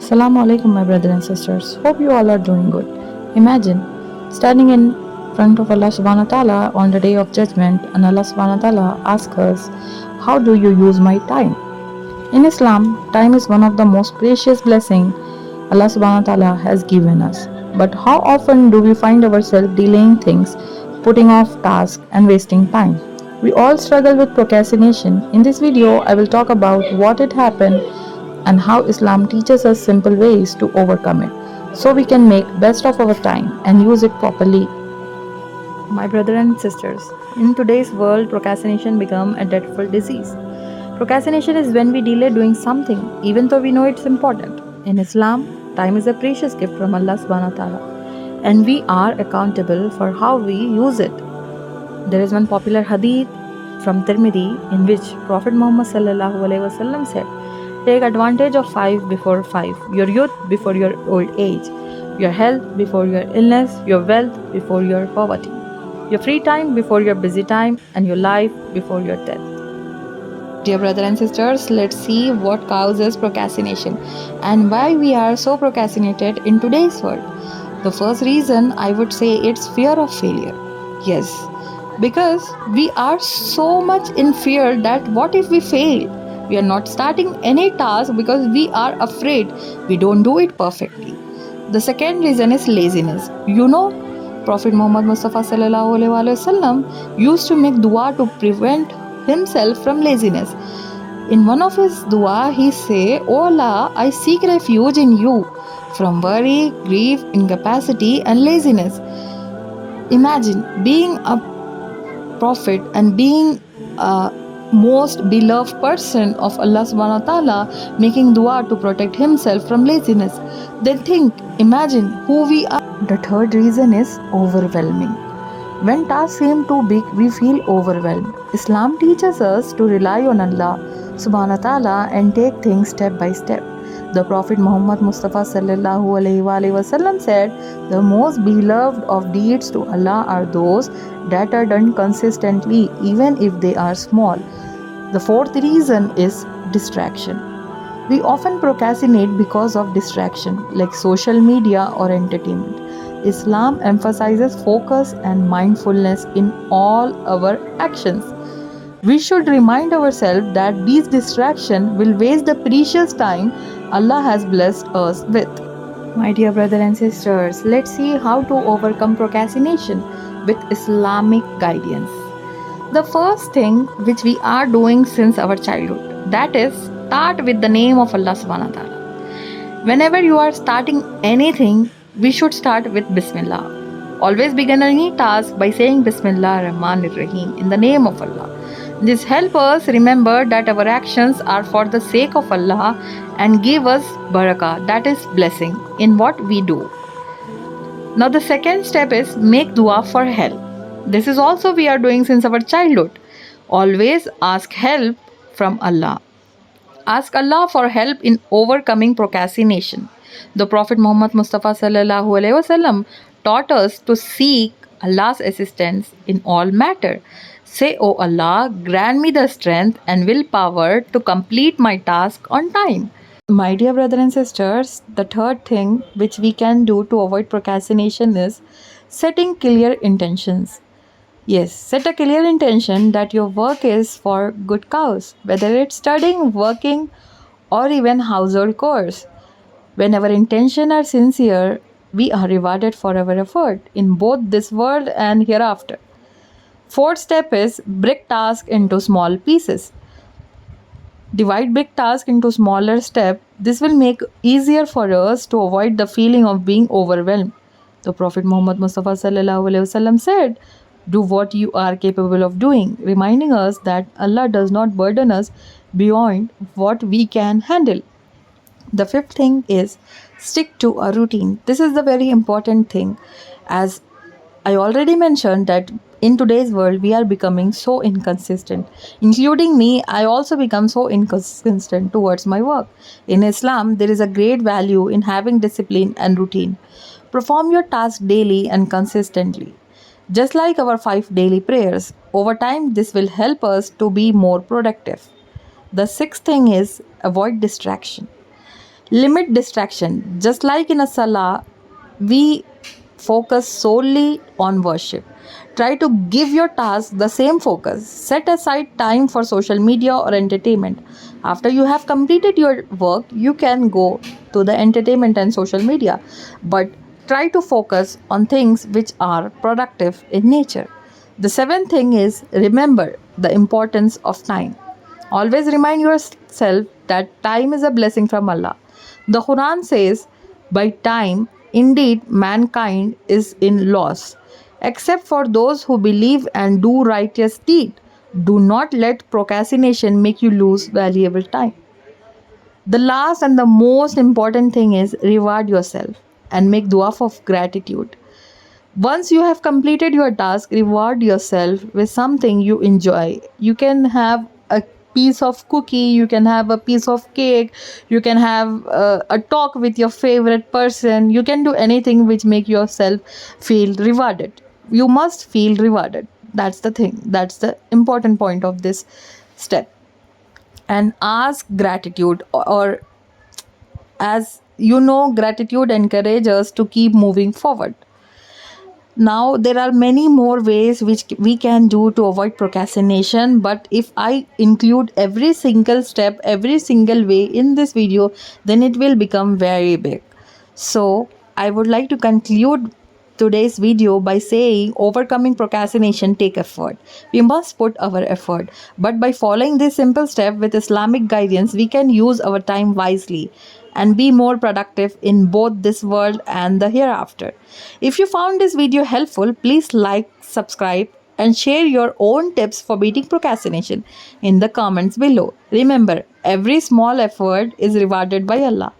Assalamu alaikum, my brothers and sisters. Hope you all are doing good. Imagine standing in front of Allah subhanahu wa ta'ala on the day of judgment, and Allah subhanahu wa ta'ala asks us, how do you use my time? In Islam, time is one of the most precious blessings Allah subhanahu wa ta'ala has given us. But how often do we find ourselves delaying things, putting off tasks, and wasting time? We all struggle with procrastination. In this video, I will talk about what it happened and how Islam teaches us simple ways to overcome it so we can make best of our time and use it properly. My brothers and sisters, in today's world, procrastination become a dreadful disease. Procrastination is when we delay doing something even though we know it's important. In Islam, time is a precious gift from Allah subhanahu wa ta'ala, and we are accountable for how we use it. There is one popular hadith from Tirmidhi in which Prophet Muhammad sallallahu alaihi wasallam said, "Take advantage of 5 before 5, your youth before your old age, your health before your illness, your wealth before your poverty, your free time before your busy time, and your life before your death." Dear brothers and sisters, let's see what causes procrastination and why we are so procrastinated in today's world. The first reason I would say it's fear of failure. Yes, because we are so much in fear that what if we fail? We are not starting any task because we are afraid we don't do it perfectly. The second reason is laziness. Prophet Muhammad Mustafa sallallahu alaihi wasallam used to make dua to prevent himself from laziness. In one of his dua, he say, "O Allah, I seek refuge in you from worry, grief, incapacity, and laziness." Imagine being a prophet and being a most beloved person of Allah subhanahu wa ta'ala making dua to protect himself from laziness. Then imagine who we are. The third reason is overwhelming. When tasks seem too big, we feel overwhelmed. Islam teaches us to rely on Allah subhanahu wa ta'ala and take things step by step. The Prophet Muhammad Mustafa sallallahu alaihi wasallam said, "The most beloved of deeds to Allah are those that are done consistently, even if they are small." The fourth reason is distraction. We often procrastinate because of distraction, like social media or entertainment. Islam emphasizes focus and mindfulness in all our actions. We should remind ourselves that these distractions will waste the precious time Allah has blessed us with. My dear brothers and sisters, let's see how to overcome procrastination with Islamic guidance. The first thing which we are doing since our childhood, that is start with the name of Allah subhanahu wa ta'ala. Whenever you are starting anything, we should start with Bismillah. Always begin any task by saying Bismillah Rahman Rahim in the name of Allah. This helps us remember that our actions are for the sake of Allah and give us barakah, that is blessing, in what we do. Now the second step is make dua for help. This is also we are doing since our childhood. Always ask help from Allah. Ask Allah for help in overcoming procrastination. The Prophet Muhammad Mustafa sallallahu alaihi wasallam taught us to seek Allah's assistance in all matter. Say, "O Allah, grant me the strength and willpower to complete my task on time." My dear brothers and sisters, the third thing which we can do to avoid procrastination is setting clear intentions. Yes, set a clear intention that your work is for good cause, whether it's studying, working, or even household chores. When our intentions are sincere, we are rewarded for our effort in both this world and hereafter. Fourth step is break tasks into small pieces. Divide big tasks into smaller steps. This will make easier for us to avoid the feeling of being overwhelmed. The Prophet Muhammad Mustafa sallallahu alaihi wasallam said, "Do what you are capable of doing," reminding us that Allah does not burden us beyond what we can handle. The fifth thing is stick to a routine. This is the very important thing, as I already mentioned that in today's world we are becoming so inconsistent. Including me, I also become so inconsistent towards my work. In Islam, there is a great value in having discipline and routine. Perform your task daily and consistently. Just like our 5 daily prayers, over time this will help us to be more productive. The sixth thing is avoid distraction. Limit distraction. Just like in a salah, we focus solely on worship. Try to give your task the same focus. Set aside time for social media or entertainment. After you have completed your work, you can go to the entertainment and social media. But try to focus on things which are productive in nature. The seventh thing is remember the importance of time. Always remind yourself that time is a blessing from Allah. The Quran says, by time, indeed, mankind is in loss, except for those who believe and do righteous deed. Do not let procrastination make you lose valuable time. The last and the most important thing is reward yourself and make dua of gratitude. Once you have completed your task, reward yourself with something you enjoy. You can have a piece of cookie, you can have a piece of cake, you can have a talk with your favorite person. You can do anything which make yourself feel rewarded. You must feel rewarded. That's the thing. That's the important point of this step. And ask gratitude, or as you know, gratitude encourages us to keep moving forward. Now, there are many more ways which we can do to avoid procrastination, but if I include every single step, every single way in this video, then it will become very big. So, I would like to conclude today's video by saying overcoming procrastination take effort. We must put our effort, but by following this simple step with Islamic guidance, we can use our time wisely and be more productive in both this world and the hereafter. If you found this video helpful, please like, subscribe, and share your own tips for beating procrastination in the comments below. Remember, every small effort is rewarded by Allah.